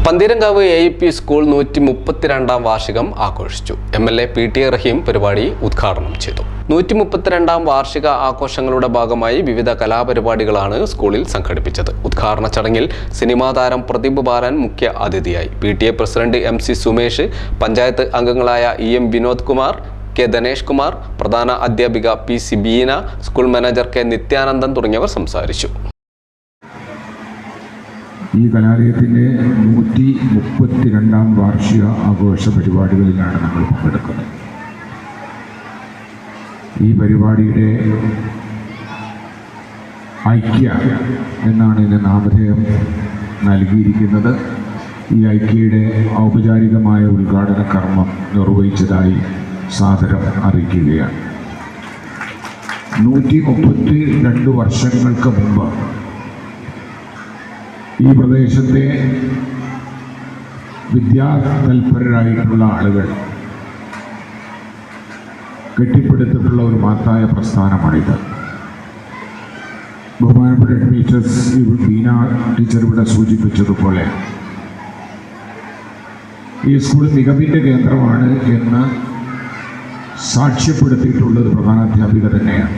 Pantheerankavu AIP school 132ാം വാർഷികം ആഘോഷിച്ചു. MLA PT റഹീം പരിപാടി ഉദ്ഘാടനം ചെയ്തു. 132ാം വാർഷിക ആഘോഷങ്ങളുടെ ഭാഗമായി വിവിധ കലാപരിപാടികളാണ് സ്കൂളിൽ സംഘടിപ്പിച്ചത്. ഉദ്ഘാടന ചടങ്ങിൽ സിനിമാ താരം പ്രദീപ് ബാലൻ മുഖ്യ അതിഥിയായി. PTA president MC Sumesh, panchayat അംഗങ്ങളായ EM വിനോദ് കുമാർ, K ധനേഷ് കുമാർ, പ്രധാന അധ്യാപിക PC Beena, school manager K Nithyanandan തുടങ്ങിയവർ സംസാരിച്ചു. ഈ കലാലയത്തിൻ്റെ 132ാം വാർഷിക ആഘോഷ പരിപാടികളിലാണ് നമ്മൾ പങ്കെടുക്കുന്നത്. ഈ പരിപാടിയുടെ ഐക്യ എന്നാണ് ഇതിന് നാമധേയം നൽകിയിരിക്കുന്നത്. ഈ ഐക്യയുടെ ഔപചാരികമായ ഉദ്ഘാടന കർമ്മം നിർവഹിച്ചതായി സാദരം അറിയിക്കുകയാണ്. 132 വർഷങ്ങൾക്ക് മുമ്പ് ഈ പ്രദേശത്തെ വിദ്യാതൽപരരായിട്ടുള്ള ആളുകൾ കെട്ടിപ്പടുത്തിട്ടുള്ള ഒരു മഹത്തായ പ്രസ്ഥാനമാണിത്. ബഹുമാനപ്പെട്ട ടീച്ചേഴ്സ് ബീന ടീച്ചർ ഇവിടെ സൂചിപ്പിച്ചതുപോലെ ഈ സ്കൂൾ മികവിൻ്റെ കേന്ദ്രമാണ് എന്ന് സാക്ഷ്യപ്പെടുത്തിയിട്ടുള്ളത് പ്രധാനാധ്യാപിക തന്നെയാണ്.